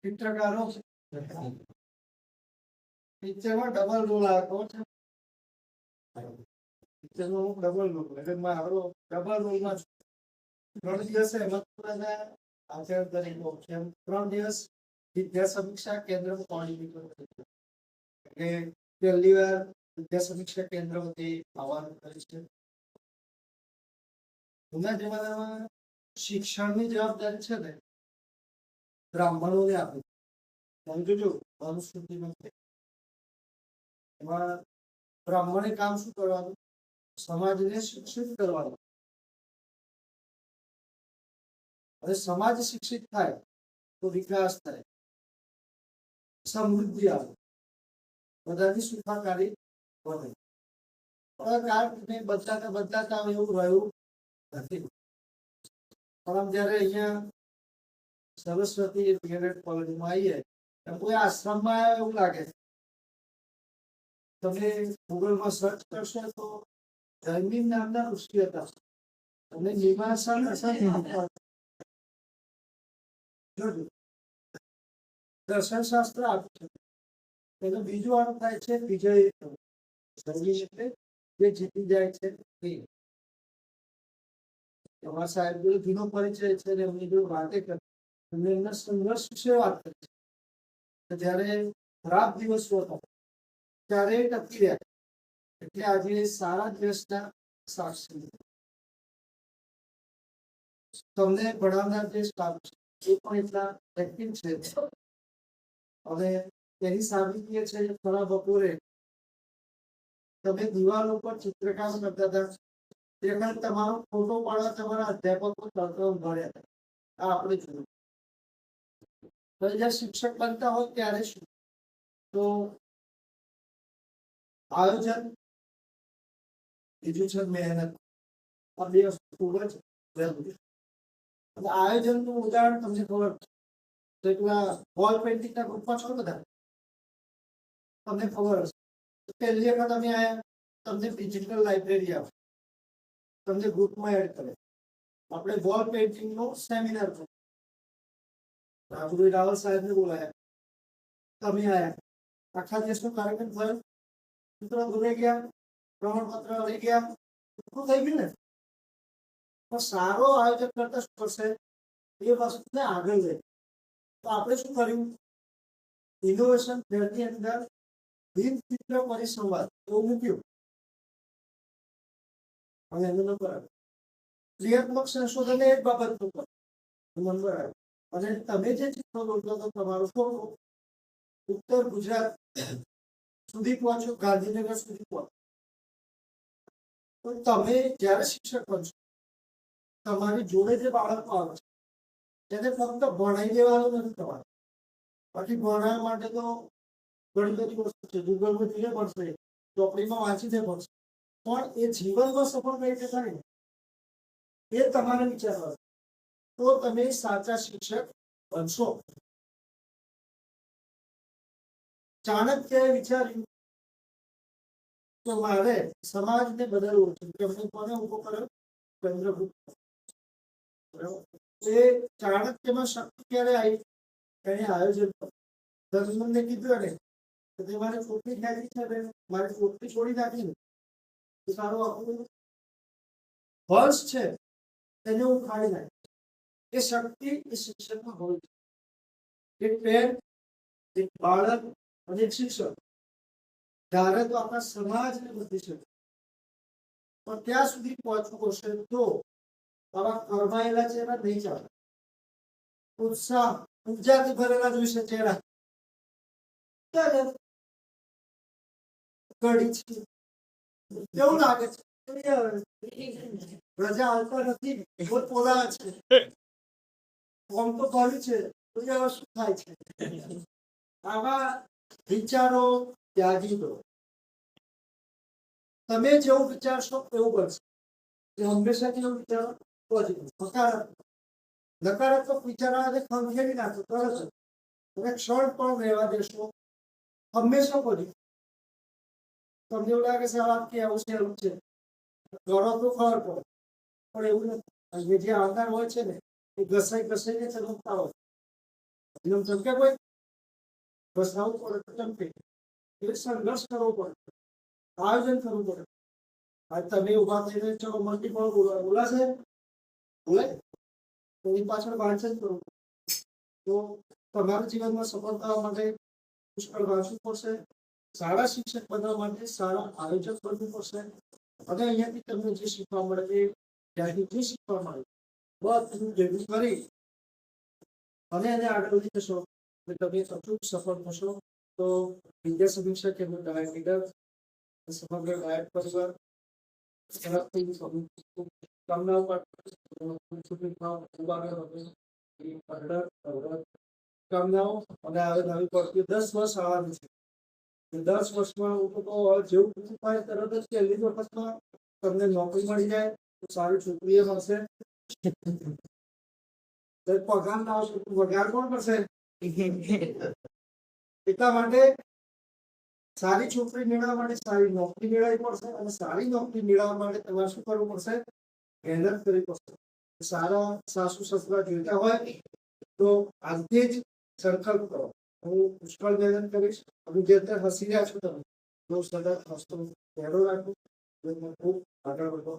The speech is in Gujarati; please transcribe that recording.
ચિત્રકારો પિક્ચરમાં ડબલ રોલ આવતો છે. પિક્ચરમાં હું ડબલ રોલ એટલે મારો ડબલ રોલમાં 3 દિવસ હેમંતપુરાના આચાર્ય તરીકે છે. 3 દિવસ વિદ્યા સમીક્ષા કેન્દ્રમાં કોર્ડિનેટર તરીકે એટલે પહેલી વાર વિદ્યા સમીક્ષા કેન્દ્રમાંથી આવવાનું કરે છે. જૂના જમાનામાં શિક્ષણની જવાબદારી છે ને બ્રાહ્મણોને આપી. સમજો મનુસ્મૃતિમાં એમાં બ્રાહ્મણે કામ શું કરવાનું? સમાજને શિક્ષિત કરવાનું. અને સમાજ શિક્ષિત થાય તો વિકાસ થાય, સમૃદ્ધિ આવે, બધાની સુખાકારી વધે. પણ બદલાતા એવું રહ્યું નથી. પણ જયારે અહીંયા સરસ્વતી કોલેજમાં આવીએ કોઈ આશ્રમમાં એવું લાગે. તમે ગૂગલમાં સર્ચ કરશો તો જૈમિન નામના ઋષિ હતા અને દર્શન શાસ્ત્ર આપ્યું છે. એનો બીજું અર્થ થાય છે વિજય. જૈમિન એટલે જે જીતી જાય છે એ. તમારા સાહેબ જોડે જૂનો પરિચય છે ને એમની જોડે વાતે કરી એમના સંઘર્ષ વિશે વાત કરી છે. જયારે ખરાબ દિવસો હતા ત્યારે ટકી રહ્યા. એટલે આજે સારા દિવસના સાક્ષી. તમને ભણાવનાર જે સ્ટાફ છે એ પણ એટલા એક્ટિવ છે. હવે તેની સાબિતી છે ખરા બપોરે તમે દિવાલો પર ચિત્રકામ કરતા હતા તેમાં તમારો ફોટો પાડવા તમારા અધ્યાપકો તરતો ભર્યા હતા. આ આપણે જોયું. જ્યારે શિક્ષક બનતા હોય ત્યારે શું? તો આયોજન, બીજું છે મહેનત. આ બે વસ્તુ ખૂબ જ જરૂરી. આયોજનનું ઉદાહરણ તમને ખબર છે પેલા વોલ પેઇન્ટિંગના ગ્રુપમાં છો બધા તમને ખબર હશે. પહેલી વખત અમે આયા તમને ડિજિટલ લાઇબ્રેરી આવે, તમને ગ્રુપમાં એડ કરે. આપણે વોલ પેઇન્ટિંગનો સેમિનાર કર્યો. રાહુલ સાહેબને બોલાયા. તમે આયા. આખા દેશનો કાર્યક્રમ થયો. મિત્રો ઘરે ગયા, પ્રમાણપત્ર લઈ ગયા, થઈ ગયું ને. પણ સારો આયોજન કરતા શું કરશે? એ વસ્તુને આગળ લઈ. તો આપણે શું કર્યું? ઇનોવેશન ફેરની અંદર બિનચિત્ર પરિસંવાદ એવું મૂક્યું અને એનો નંબર આવ્યો. ક્રિયાત્મક સંશોધન એક બાબતનું નંબર આવ્યો. અને તમે જે ચિત્રો દોરતો તો તમારો ફોટો ઉત્તર ગુજરાત સુધી પહોંચો, ગાંધીનગર સુધી પહોંચો. તો તમે જ્યારે શિક્ષક બનશો તમારી જોડે જે બાળકો આવે છે તેને ફક્ત ભણાવી દેવાનું નથી તમારે. બાકી ભણવા માટે તો ઘણી બધી વસ્તુ છે. ગૂગલમાં જોઈએ પડશે, ચોપડીમાં વાંચીને પડશે. પણ એ જીવનમાં સફળ કઈ રીતે થાય એ તમારે વિચારવાનું. તો તમે સાચા શિક્ષક બનશો. ચાણક્યએ વિચાર્યું તો મારે સમાજને બદલવું છે. એમને કોને ઉભો કર્યો? ચંદ્રગુપ્ત. એ ચાણક્યમાં શક્તિ ક્યારે આવી? એને આયોજન દર્શનને કીધું ને કે મારે ચોટલી નાખી છે, મારે ચોટલી છોડી નાખી ને સારું આપણું વર્ષ છે એને હું ખાડી નાખી. એ શક્તિ એ શિક્ષકમાં હોય છે. એક પેન, એક બાળક અને એક શિક્ષક ધારે તો આપણા સમાજને બદલી શકે. પણ ત્યાં સુધી પહોંચવું પડશે તો આવા કરમાયેલા ચહેરા નહીં ચાલે. ઉત્સાહ ઉર્જાથી ભરેલા જોઈશે ચહેરા. કેવું લાગે છે? પ્રજા આવતા નથી, પોત પોતા છે. કોમ તો કર્યું છે, તો હવે શું થાય છે? આવા વિચારો ત્યાગી દો. તમે જેવું વિચારશો એવું બનશે. હંમેશા જેવું વિચારો પોઝિટિવ, નકારાત્મક વિચારવાને ખંખેરી નાખો તરત જ. તમે ક્ષણ પણ રહેવા દેશો હંમેશા પોઝિટિવ. તમને એવું લાગે છે આ વાક્ય આવું છે એવું છે, ગણો તો ખબર પડે. પણ એવું નથી. જે આવનાર હોય છે ને એ ઘસાઈને ચલાવતા હોય. નિયમ ચમકે કોઈ ઘસરાવું પડે તો ચમકે. એ સંઘર્ષ કરવો પડે, આયોજન કરવું પડે. આજ તમે ઉભા થઈને ચલો મલ્ટીપલ બોલાશે બોલે તો એની પાછળ વાંચન કરવું. તો તમારા જીવનમાં સફળતા માટે પુષ્કળ વાંચવું પડશે, સારા શિક્ષક બનવા માટે સારા આયોજક બનવું પડશે. અને અહીંયાથી તમને જે શીખવા મળે એ ત્યાંથી જે શીખવા મળે બધું ભેગું કરી અને એને આગળ વધી જશો એટલે તમે અચૂક સફળ થશો. તો વિદ્યા સમીક્ષક એમનું ડાયટ લીડર સમગ્ર ડાયટ પરિવાર કામનાઓ કામનાઓ અને હવે નવી પડતી 10 વર્ષ આવવાની છે. 10 વર્ષમાં જેવું પૂરું થાય તરત જ પહેલી વખતમાં તમને નોકરી મળી જાય તો સારી છોકરીઓ મળશે. પગાર ના આવશે તો પગાર કોણ કરશે? એટલા માટે સારી છોકરી મેળવવા માટે સારી નોકરી મેળવવી પડશે અને સારી નોકરી મેળવવા માટે તમારે શું કરવું પડશે? મહેનત કરવી પડશે. સારા સાસુ સસરા જોઈતા હોય તો આજથી જ સંકલ્પ કરો, હું પુષ્કળ મહેનત કરીશ. હવે જે અત્યારે હસી રહ્યા છો તમે તો સદા હસતો ચહેરો રાખો, ખૂબ આગળ વધો.